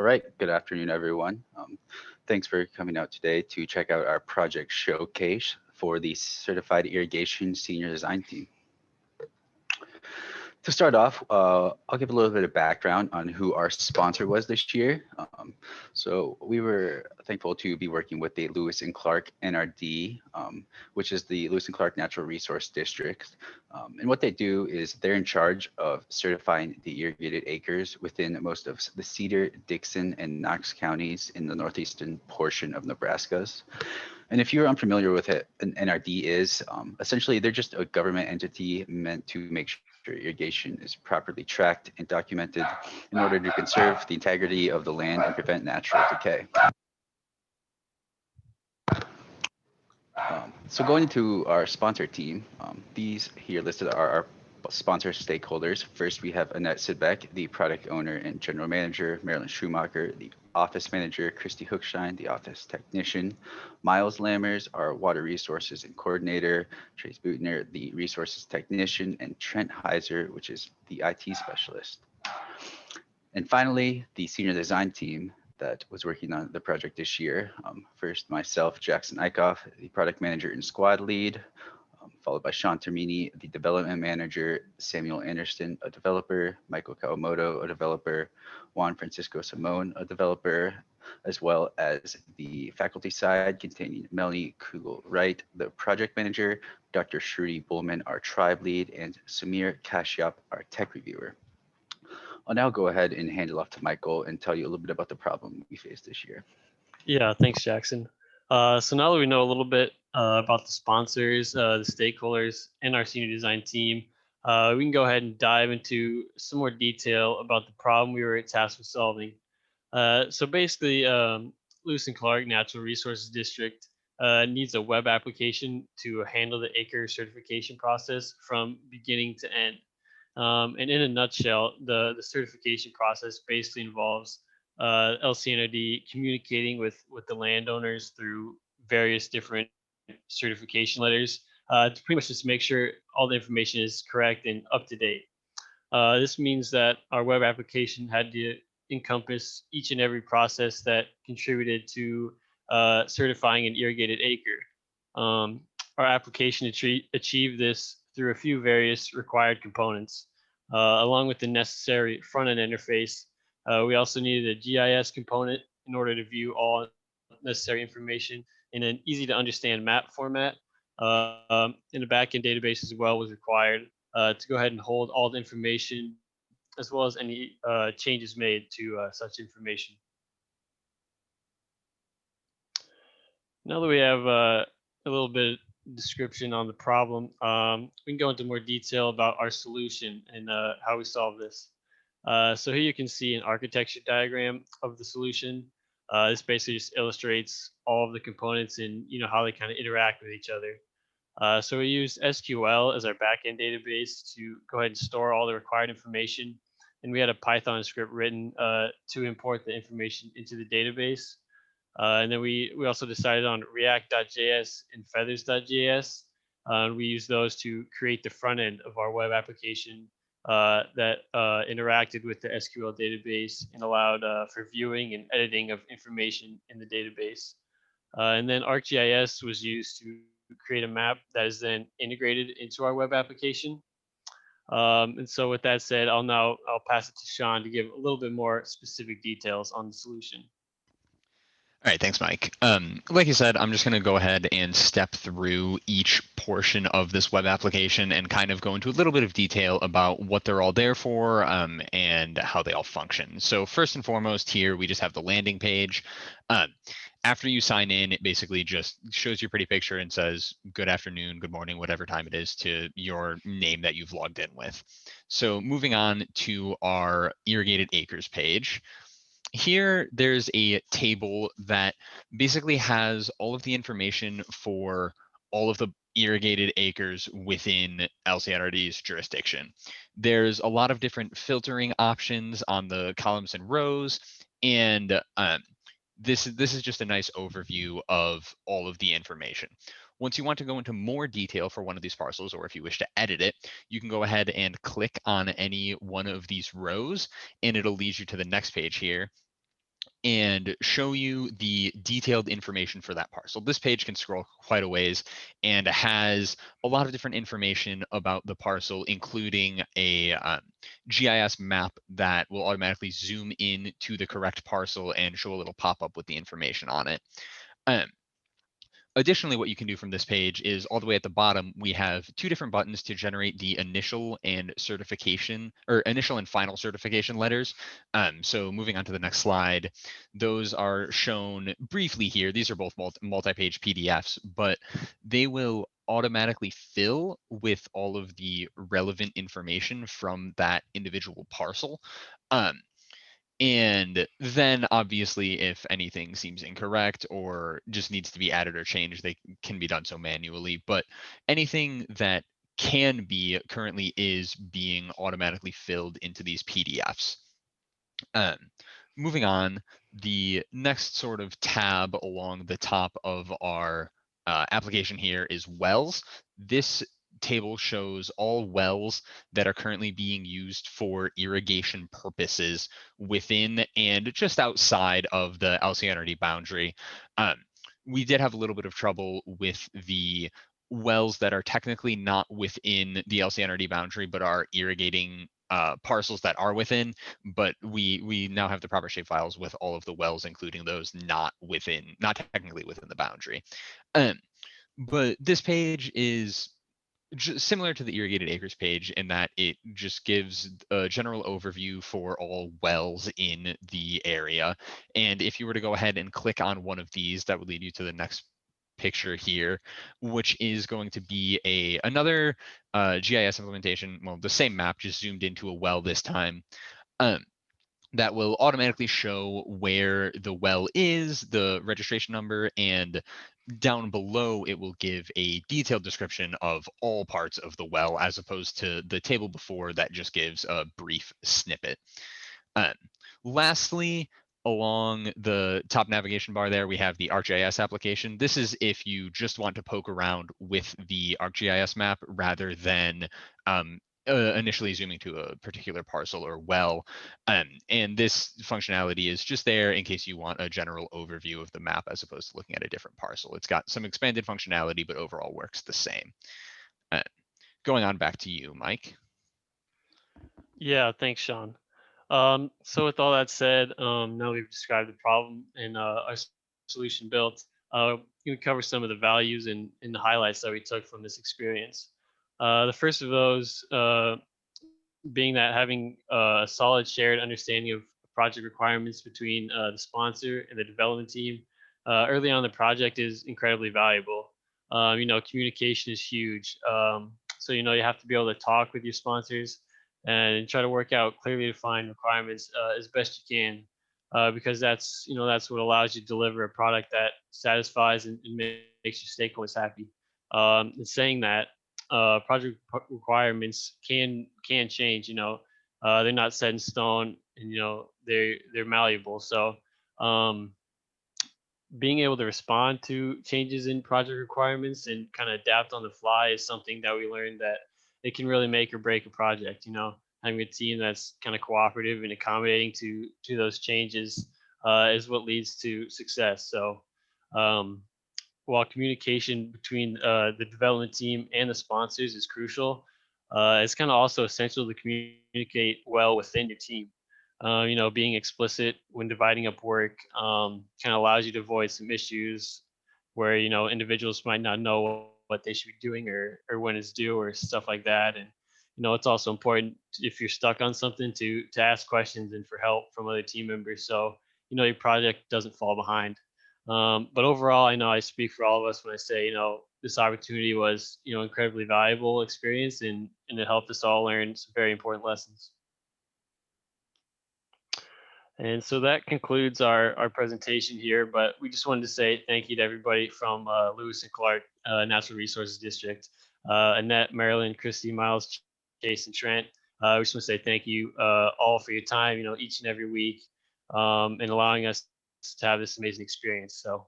All right, good afternoon, everyone. Thanks for coming out today to check out our project showcase for the Certified Irrigation Senior Design Team. To start off, I'll give a little bit of background on who our sponsor was this year. So we were thankful to be working with the Lewis and Clark NRD, which is the Lewis and Clark Natural Resource District. And what they do is they're in charge of certifying the irrigated acres within most of the Cedar, Dixon, and Knox counties in the northeastern portion of Nebraska's. And if you're unfamiliar with it, an NRD is essentially they're just a government entity meant to make sure irrigation is properly tracked and documented in order to conserve the integrity of the land and prevent natural decay. So going into our sponsor team, these here listed are our sponsor stakeholders. First, we have Annette Sidbeck, the product owner and general manager, Marilyn Schumacher, the office manager, Christy Hookshine, the office technician, Miles Lammers, our water resources and coordinator, Trace Butner, the resources technician, and Trent Heiser, which is the IT specialist. And finally, the senior design team that was working on the project this year. First, myself, Jackson Eichhoff, the product manager and squad lead, followed by Sean Termini, the development manager, Samuel Anderson, a developer, Michael Kawamoto, a developer, Juan Francisco Simone, a developer, as well as the faculty side containing Melanie Kugel-Wright, the project manager, Dr. Shruti Bullman, our tribe lead, and Samir Kashyap, our tech reviewer. I'll now go ahead and hand it off to Michael and tell you a little bit about the problem we faced this year. Yeah, thanks, Jackson. So now that we know a little bit about the sponsors, the stakeholders, and our senior design team, we can go ahead and dive into some more detail about the problem we were tasked with solving. So basically, Lewis and Clark Natural Resources District needs a web application to handle the acre certification process from beginning to end. And in a nutshell, the certification process basically involves LCNRD communicating with the landowners through various different certification letters to pretty much just make sure all the information is correct and up to date. This means that our web application had to encompass each and every process that contributed to certifying an irrigated acre. Our application achieved this through a few various required components, along with the necessary front-end interface. We also needed a GIS component in order to view all necessary information in an easy to understand map format. And a backend database as well was required to go ahead and hold all the information as well as any changes made to such information. Now that we have a little bit of description on the problem, we can go into more detail about our solution and how we solve this. So here you can see an architecture diagram of the solution. This basically just illustrates all of the components and how they kind of interact with each other. So we use SQL as our backend database to go ahead and store all the required information. And we had a Python script written to import the information into the database. And then we also decided on React.js and Feathers.js. We use those to create the front end of our web application that interacted with the SQL database and allowed for viewing and editing of information in the database. And then ArcGIS was used to create a map that is then integrated into our web application. And so with that said, I'll pass it to Sean to give a little bit more specific details on the solution. All right, thanks, Mike. Like you said, I'm just going to go ahead and step through each portion of this web application and kind of go into a little bit of detail about what they're all there for and how they all function. So first and foremost here, we just have the landing page. After you sign in, it basically just shows your pretty picture and says, good afternoon, good morning, whatever time it is to your name that you've logged in with. So moving on to our irrigated acres page. Here, there's a table that basically has all of the information for all of the irrigated acres within LCNRD's jurisdiction. There's a lot of different filtering options on the columns and rows, and this is just a nice overview of all of the information. Once you want to go into more detail for one of these parcels, or if you wish to edit it, you can go ahead and click on any one of these rows, and it'll lead you to the next page here. and show you the detailed information for that parcel. This page can scroll quite a ways and has a lot of different information about the parcel, including a GIS map that will automatically zoom in to the correct parcel and show a little pop-up with the information on it. Additionally, what you can do from this page is all the way at the bottom, we have two different buttons to generate the initial and certification, or initial and final certification letters. So moving on to the next slide, those are shown briefly here. These are both multi-page PDFs, but they will automatically fill with all of the relevant information from that individual parcel. And then obviously, if anything seems incorrect or just needs to be added or changed, they can be done so manually. But anything that can be currently is being automatically filled into these PDFs. Moving on, the next sort of tab along the top of our application here is wells. This table shows all wells that are currently being used for irrigation purposes within and just outside of the LCNRD boundary. We did have a little bit of trouble with the wells that are technically not within the LCNRD boundary, but are irrigating parcels that are within, but we now have the proper shapefiles with all of the wells, including those not technically within the boundary. But this page is just similar to the irrigated acres page in that it just gives a general overview for all wells in the area. And if you were to go ahead and click on one of these, that would lead you to the next picture here, which is going to be another GIS implementation. Well, the same map, just zoomed into a well this time. That will automatically show where the well is, the registration number, and down below it will give a detailed description of all parts of the well, as opposed to the table before that just gives a brief snippet. Lastly, along the top navigation bar there, we have the ArcGIS application. This is if you just want to poke around with the ArcGIS map rather than initially zooming to a particular parcel or well. And this functionality is just there in case you want a general overview of the map as opposed to looking at a different parcel. It's got some expanded functionality, but overall works the same. Going on back to you, Mike. Yeah, thanks, Sean. So with all that said, now we've described the problem and our solution built, we cover some of the values and the highlights that we took from this experience. The first of those being that having a solid shared understanding of project requirements between the sponsor and the development team early on in the project is incredibly valuable. Communication is huge. So, you have to be able to talk with your sponsors and try to work out clearly defined requirements as best you can, because that's what allows you to deliver a product that satisfies and makes your stakeholders happy. And saying that, project requirements can change. They're not set in stone, and they're malleable. So being able to respond to changes in project requirements and kind of adapt on the fly is something that we learned that it can really make or break a project. Having a team that's kind of cooperative and accommodating to those changes is what leads to success. So while communication between the development team and the sponsors is crucial, it's kind of also essential to communicate well within your team. Being explicit when dividing up work kind of allows you to avoid some issues where individuals might not know what they should be doing or when it's due or stuff like that. And it's also important if you're stuck on something to ask questions and for help from other team members, so your project doesn't fall behind. But overall, I know I speak for all of us when I say, this opportunity was, incredibly valuable experience, and it helped us all learn some very important lessons. And so that concludes our presentation here, but we just wanted to say thank you to everybody from Lewis and Clark Natural Resources District, Annette, Marilyn, Christy, Miles, Chase, and Trent. We just want to say thank you all for your time, each and every week, and allowing us to have this amazing experience. So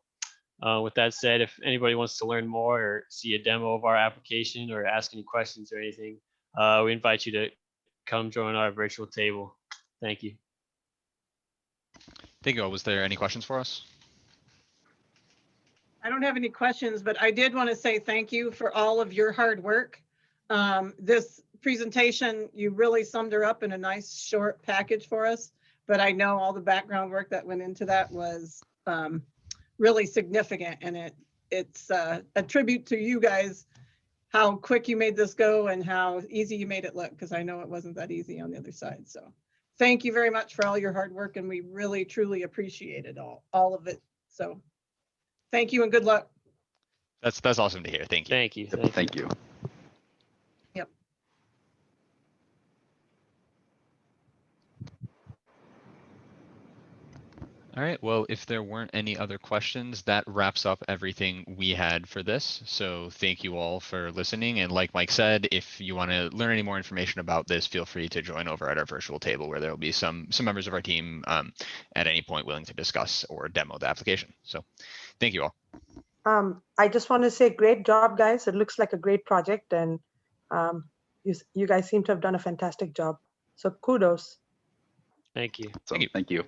with that said, if anybody wants to learn more or see a demo of our application or ask any questions or anything, we invite you to come join our virtual table. Thank you. Thank you all. Was there any questions for us? I don't have any questions, but I did want to say thank you for all of your hard work. This presentation, you really summed her up in a nice short package for us, but I know all the background work that went into that was really significant, and it's a tribute to you guys, how quick you made this go and how easy you made it look, because I know it wasn't that easy on the other side. So thank you very much for all your hard work, and we really, truly appreciate it all of it. So thank you and good luck. That's awesome to hear. Thank you. Thank you. Thank you. Yep. All right, well, if there weren't any other questions, that wraps up everything we had for this. So thank you all for listening. And like Mike said, if you want to learn any more information about this, feel free to join over at our virtual table where there will be some members of our team at any point willing to discuss or demo the application. So thank you all. I just want to say great job, guys. It looks like a great project, and you guys seem to have done a fantastic job. So kudos. Thank you. So, Thank you. thank you.